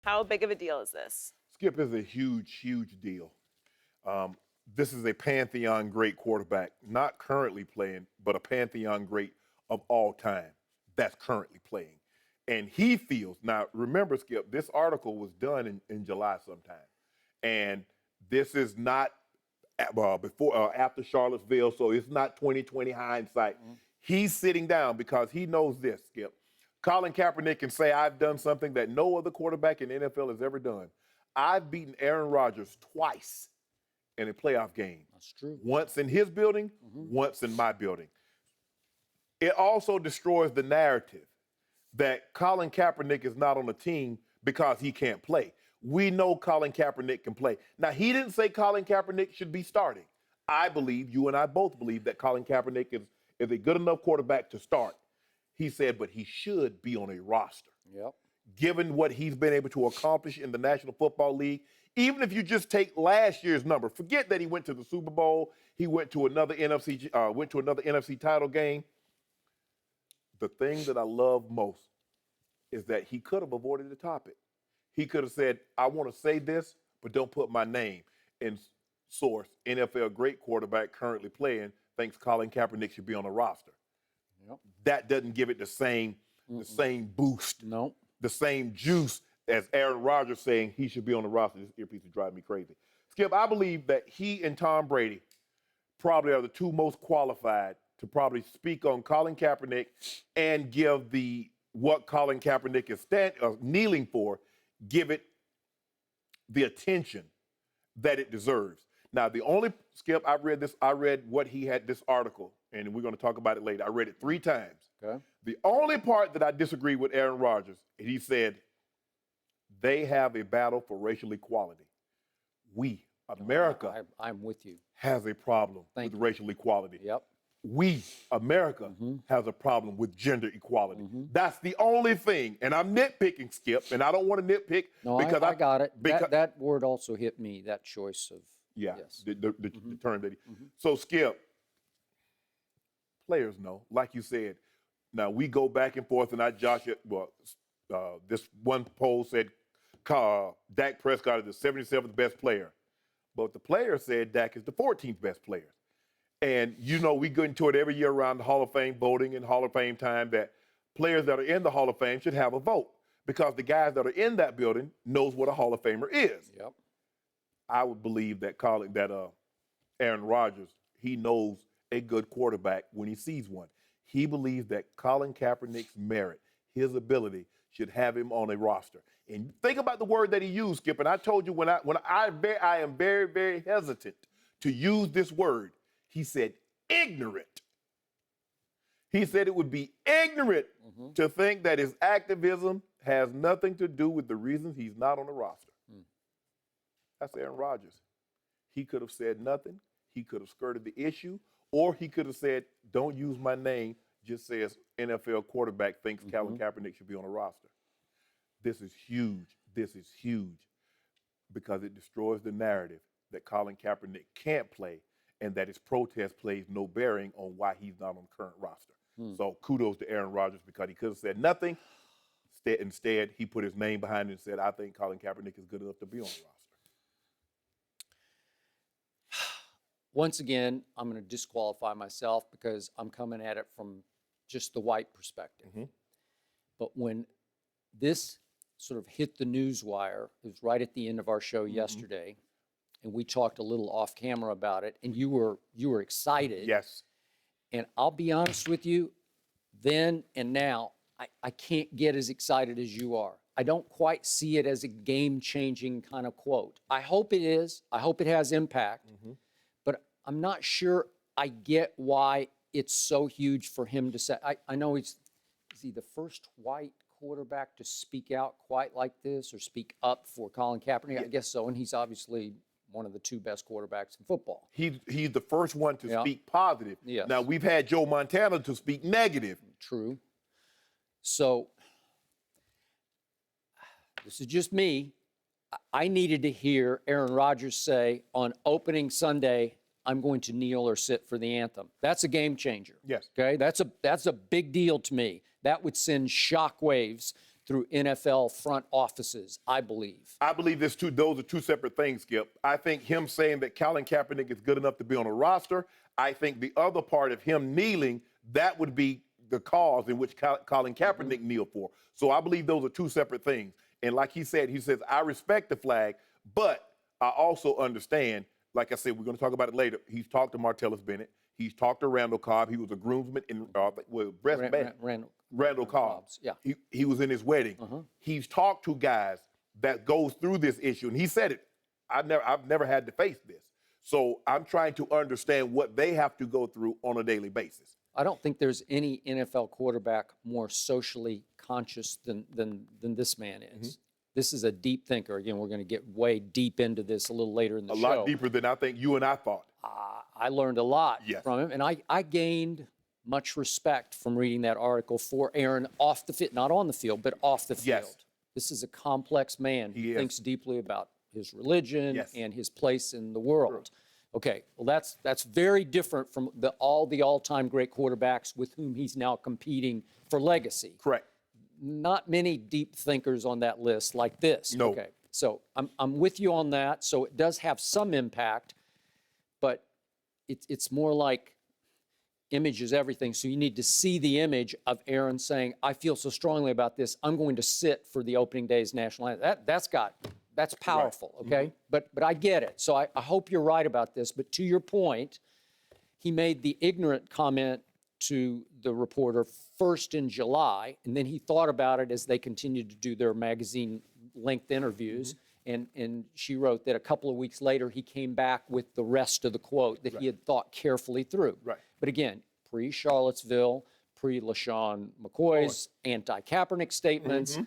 How big of a deal is this? Skip is a huge, huge deal. This is a Pantheon great quarterback, not currently playing, but a Pantheon great of all time that's currently playing. And he feels, now remember, Skip, this article was done in July sometime. And this is not after Charlottesville, so it's not 2020 hindsight. Mm-hmm. He's sitting down because he knows this, Skip. Colin Kaepernick can say, I've done something that no other quarterback in the NFL has ever done. I've beaten Aaron Rodgers twice in a playoff game. That's true. Once in his building, once in my building. It also destroys the narrative that Colin Kaepernick is not on the team because he can't play. We know Colin Kaepernick can play. Now, he didn't say Colin Kaepernick should be starting. I believe, you and I both believe, that Colin Kaepernick is a good enough quarterback to start. He said, but he should be on a roster. Yep. Given what he's been able to accomplish in the National Football League, even if you just take last year's number, forget that he went to the Super Bowl, he went to another NFC title game. The thing that I love most is that he could have avoided the topic. He could have said, I want to say this, but don't put my name. In source, NFL great quarterback currently playing, thinks Colin Kaepernick should be on the roster. Yep. That doesn't give it the same boost, no, the same juice as Aaron Rodgers saying he should be on the roster. This earpiece is driving me crazy. Skip, I believe that he and Tom Brady probably are the two most qualified to probably speak on Colin Kaepernick and give what Colin Kaepernick is kneeling for, give it the attention that it deserves. Now, the only, Skip, I read what he had, this article, and we're going to talk about it later. I read it 3 times. Okay. The only part that I disagree with Aaron Rodgers, he said, they have a battle for racial equality. We, America, I'm with you, has a problem with racial equality. Yep. We, America, has a problem with gender equality. That's the only thing. And I'm nitpicking, Skip, and I don't want to nitpick. No, because I got it. That word also hit me, that choice of, yes. The term that he. So, Skip, players know, like you said. Now, we go back and forth, and this one poll said Dak Prescott is the 77th best player. But the player said Dak is the 14th best player. And, we go into it every year around the Hall of Fame voting and Hall of Fame time that players that are in the Hall of Fame should have a vote because the guys that are in that building knows what a Hall of Famer is. Yep. I would believe that Aaron Rodgers, he knows a good quarterback when he sees one. He believes that Colin Kaepernick's merit, his ability, should have him on a roster. And think about the word that he used, Skip. And I told you I am very, very hesitant to use this word. He said ignorant. He said it would be ignorant to think that his activism has nothing to do with the reasons he's not on the roster. That's Aaron Rodgers. He could have said nothing. He could have skirted the issue. Or he could have said, don't use my name, just says NFL quarterback thinks Colin Kaepernick should be on the roster. This is huge. This is huge because it destroys the narrative that Colin Kaepernick can't play and that his protest plays no bearing on why he's not on the current roster. So kudos to Aaron Rodgers because he could have said nothing. Instead, he put his name behind it and said, I think Colin Kaepernick is good enough to be on the roster. Once again, I'm going to disqualify myself because I'm coming at it from just the white perspective. But when this sort of hit the news wire, it was right at the end of our show yesterday, and we talked a little off camera about it, and you were excited. Yes. And I'll be honest with you, then and now, I can't get as excited as you are. I don't quite see it as a game-changing kind of quote. I hope it is. I hope it has impact. But I'm not sure I get why it's so huge for him to say. I know is he the first white quarterback to speak out quite like this or speak up for Colin Kaepernick? I guess so, and he's obviously one of the 2 best quarterbacks in football. He's the first one to speak positive. Yes. Now, we've had Joe Montana to speak negative. True. So this is just me. I needed to hear Aaron Rodgers say on opening Sunday, I'm going to kneel or sit for the anthem. That's a game changer. Yes. Okay, that's a big deal to me. That would send shockwaves through NFL front offices, I believe. I believe those are two separate things, Skip. I think him saying that Colin Kaepernick is good enough to be on a roster, I think the other part of him kneeling, that would be the cause in which Colin Kaepernick kneeled for. So I believe those are two separate things. And like he said, I respect the flag, but I also understand, like I said, we're going to talk about it later. He's talked to Martellus Bennett. He's talked to Randall Cobb. He was a groomsman in Randall Cobb. Yeah. He was in his wedding. He's talked to guys that goes through this issue, and he said it. I've never had to face this. So I'm trying to understand what they have to go through on a daily basis. I don't think there's any NFL quarterback more socially conscious than this man is. This is a deep thinker. Again, we're going to get way deep into this a little later in the show. A lot deeper than I think you and I thought. I learned a lot from him, and I gained much respect from reading that article for Aaron off the field, not on the field, but off the field. Yes. This is a complex man who thinks deeply about his religion and his place in the world. True. Okay, well, that's very different from all the all-time great quarterbacks with whom he's now competing for legacy. Correct. Not many deep thinkers on that list like this. No. Okay, so I'm with you on that. So it does have some impact, but it's more like image is everything. So you need to see the image of Aaron saying, "I feel so strongly about this. I'm going to sit for the opening day's national anthem." That's powerful, okay? But I get it. So I hope you're right about this. But to your point, he made the ignorant comment to the reporter first in July, and then he thought about it as they continued to do their magazine-length interviews. And she wrote that a couple of weeks later, he came back with the rest of the quote that he had thought carefully through. Right. But again, pre-Charlottesville, pre-LaShawn McCoy's anti-Kaepernick statements,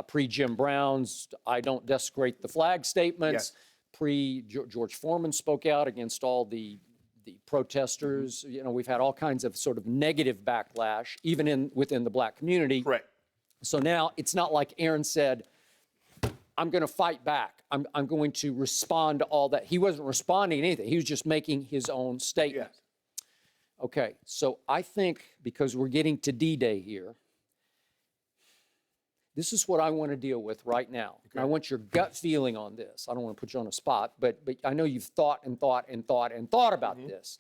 pre-Jim Brown's I don't desecrate the flag statements, pre-George Foreman spoke out against all the protesters. You know, we've had all kinds of sort of negative backlash, even within the black community. Correct. So now it's not like Aaron said, I'm going to fight back. I'm going to respond to all that. He wasn't responding to anything. He was just making his own statement. Yes. Okay, so I think because we're getting to D-Day here, this is what I want to deal with right now. Okay. And I want your gut feeling on this. I don't want to put you on a spot, but I know you've thought about this.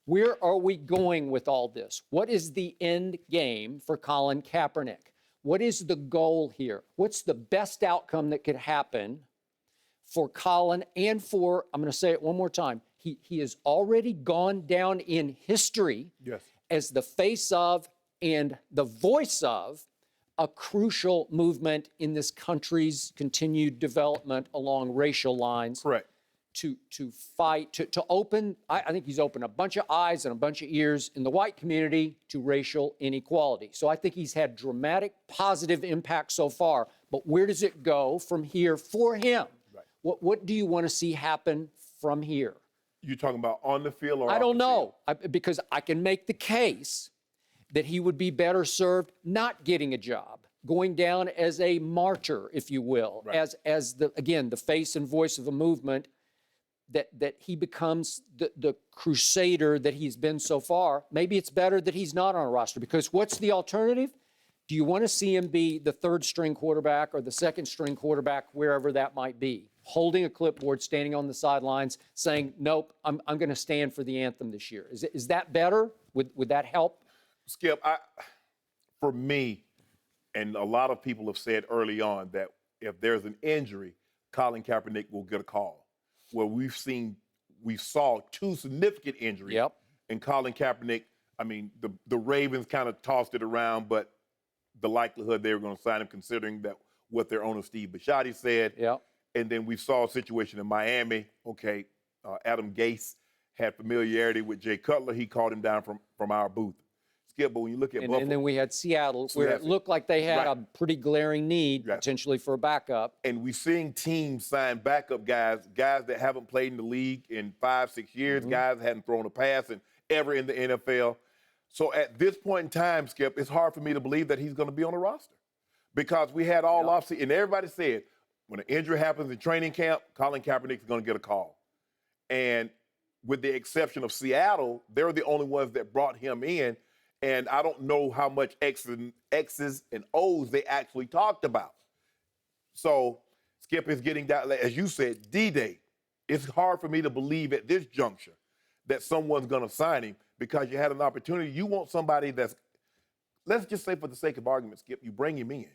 Where are we going with all this? What is the end game for Colin Kaepernick? What is the goal here? What's the best outcome that could happen for Colin and for, I'm going to say it one more time, he has already gone down in history as the face of and the voice of a crucial movement in this country's continued development along racial lines. Correct. To fight, to open, I think he's opened a bunch of eyes and a bunch of ears in the white community to racial inequality. So I think he's had dramatic positive impact so far, but where does it go from here for him? Right. What do you want to see happen from here? You're talking about on the field or I don't know, because I can make the case that he would be better served not getting a job, going down as a martyr, if you will, as the face and voice of a movement, that he becomes the crusader that he's been so far. Maybe it's better that he's not on a roster, because what's the alternative? Do you want to see him be the third string quarterback or the second string quarterback, wherever that might be, holding a clipboard, standing on the sidelines, saying, nope, I'm going to stand for the anthem this year? Is that better? Would that help? Skip, for me, and a lot of people have said early on that if there's an injury, Colin Kaepernick will get a call. Well, we saw two significant injuries. Yep. And Colin Kaepernick, I mean, the Ravens kind of tossed it around, but the likelihood they were going to sign him, considering that what their owner Steve Bisciotti said. Yep. And then we saw a situation in Miami. Okay, Adam Gase had familiarity with Jay Cutler. He called him down from our booth. Skip, but when you look at Buffalo, and then we had Seattle, where it looked like they had a pretty glaring need potentially for a backup. And we're seeing teams sign backup guys that haven't played in the league in 5-6 years, guys that hadn't thrown a pass ever in the NFL. So at this point in time, Skip, it's hard for me to believe that he's going to be on the roster, because we had all offseason, and everybody said when an injury happens in training camp, Colin Kaepernick is going to get a call. And with the exception of Seattle, they're the only ones that brought him in. And I don't know how much X's and O's they actually talked about. So Skip is getting that, as you said, D-Day. It's hard for me to believe at this juncture that someone's going to sign him because you had an opportunity. You want somebody that's, let's just say for the sake of argument, Skip, you bring him in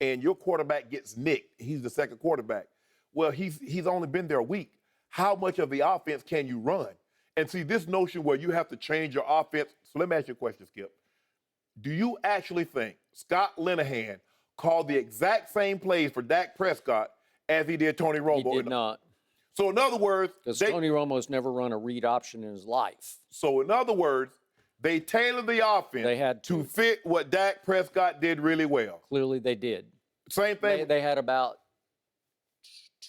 and your quarterback gets nicked. He's the second quarterback. Well, he's only been there a week. How much of the offense can you run? And see, this notion where you have to change your offense. So let me ask you a question, Skip. Do you actually think Scott Linehan called the exact same plays for Dak Prescott as he did Tony Romo? He did not. So in other words, Because Tony Romo's never run a read option in his life. So in other words, they tailored the offense They had to fit what Dak Prescott did really well. Clearly they did. Same thing. They had about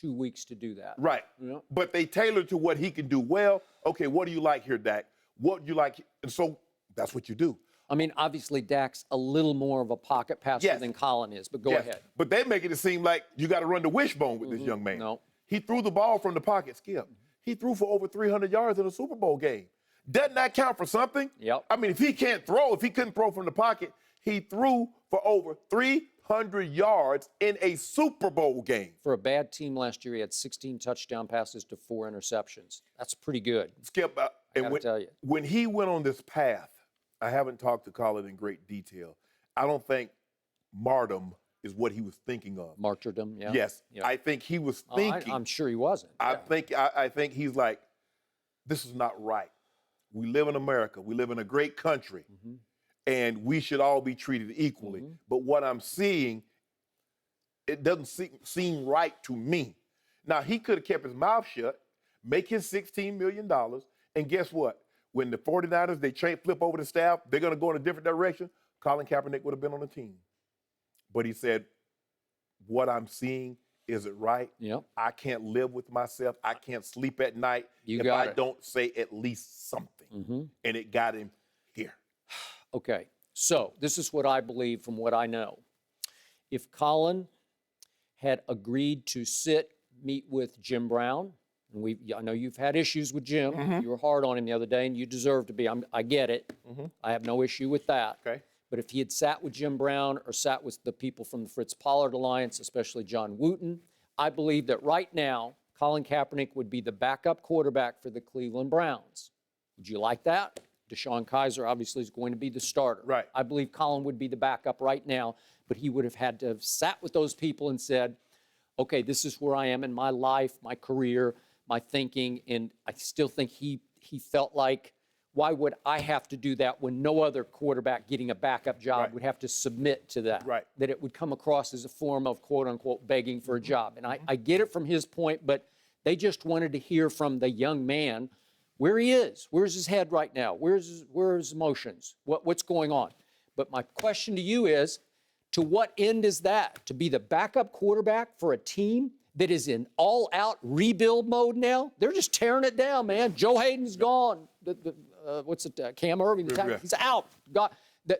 2 weeks to do that. Right. Yeah. But they tailored to what he can do well. Okay, what do you like here, Dak? What do you like? And so that's what you do. I mean, obviously Dak's a little more of a pocket passer than Colin is, but go ahead. But they make it seem like you got to run the wishbone with this young man. No. He threw the ball from the pocket, Skip. He threw for over 300 yards in a Super Bowl game. Doesn't that count for something? Yep. I mean, if he couldn't throw from the pocket, he threw for over 300 yards in a Super Bowl game. For a bad team last year, he had 16 touchdown passes to 4 interceptions. That's pretty good. Skip, I gotta tell you. When he went on this path, I haven't talked to Colin in great detail. I don't think martyrdom is what he was thinking of. Martyrdom, yeah. Yes, Yeah. I think he was thinking. I'm sure he wasn't. I think he's like, this is not right. We live in America. We live in a great country, and we should all be treated equally. But what I'm seeing, it doesn't seem right to me. Now, he could have kept his mouth shut, make his $16 million, and guess what? When the 49ers, they flip over the staff, they're going to go in a different direction, Colin Kaepernick would have been on the team. But he said, what I'm seeing, is it right? Yep. I can't live with myself. I can't sleep at night if got I it. don't say at least something. And it got him here. Okay, so this is what I believe from what I know. If Colin had agreed to meet with Jim Brown, and I know you've had issues with Jim. You were hard on him the other day, and you deserve to be. I get it. I have no issue with that. Okay. But if he had sat with Jim Brown or sat with the people from the Fritz Pollard Alliance, especially John Wooten, I believe that right now, Colin Kaepernick would be the backup quarterback for the Cleveland Browns. Would you like that? Deshaun Kaiser obviously is going to be the starter. Right. I believe Colin would be the backup right now, but he would have had to have sat with those people and said, okay, this is where I am in my life, my career, my thinking, and I still think he felt like, why would I have to do that when no other quarterback getting a backup job would have to submit to that? Right. That it would come across as a form of quote unquote begging for a job. And I get it from his point, but they just wanted to hear from the young man where he is. Where's his head right now? Where's his emotions? What's going on? But my question to you is, to what end is that? To be the backup quarterback for a team that is in all-out rebuild mode now? They're just tearing it down, man. Joe Hayden's gone. Cam Irving, he's out.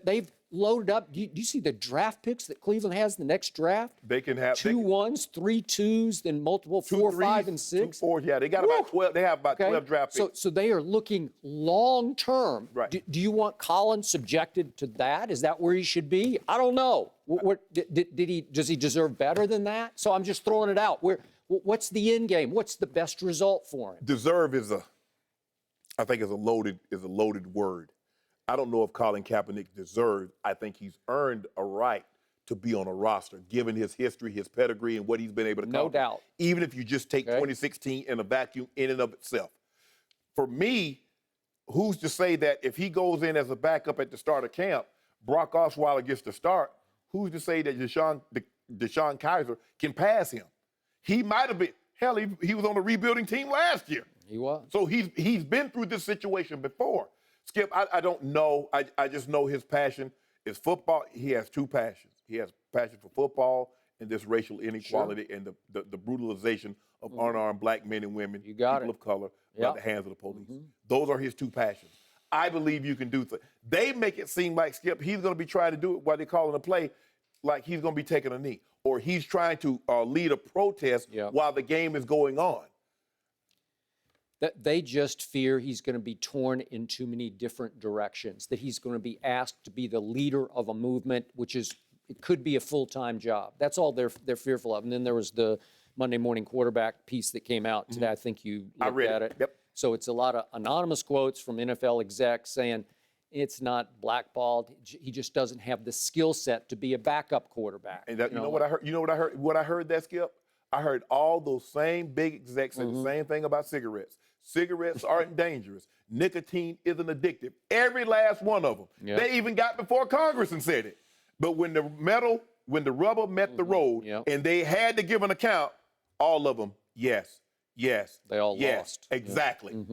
They've loaded up. Do you see the draft picks that Cleveland has in the next draft? They can have 2 1s, 3 2s, then multiple 4, 5, and 6. 2 4s. Yeah, they got about 12. They have about 12 draft picks. So they are looking long term. Right. Do you want Colin subjected to that? Is that where he should be? I don't know. Does he deserve better than that? So I'm just throwing it out. What's the end game? What's the best result for him? Deserve is I think is a loaded word. I don't know if Colin Kaepernick deserves. I think he's earned a right to be on a roster, given his history, his pedigree, and what he's been able to accomplish. No doubt. Even if you just take 2016 in a vacuum in and of itself. For me, who's to say that if he goes in as a backup at the start of camp, Brock Osweiler gets the start, who's to say that Deshaun Kaiser can pass him? He might have been. Hell, he was on the rebuilding team last year. He was. So he's been through this situation before. Skip, I don't know. I just know his passion is football. He has 2 passions. He has passion for football and this racial inequality and the brutalization of unarmed black men and women, people of color, by the hands of the police. Those are his 2 passions. I believe you can do things. They make it seem like, Skip, he's going to be trying to do it while they're calling a play, like he's going to be taking a knee. Or he's trying to lead a protest while the game is going on. That they just fear he's going to be torn in too many different directions, that he's going to be asked to be the leader of a movement, which is, it could be a full-time job. That's all they're fearful of. And then there was the Monday Morning Quarterback piece that came out today. I think you looked at it. Yep. So it's a lot of anonymous quotes from NFL execs saying it's not blackballed. He just doesn't have the skill set to be a backup quarterback. And that, you know what I heard? You know what I heard? What I heard that, Skip? I heard all those same big execs say the same thing about cigarettes. Cigarettes aren't dangerous. Nicotine isn't addictive. Every last one of them. Yep. They even got before Congress and said it. But when the rubber met the road, and they had to give an account, all of them, yes. They all lost. Exactly.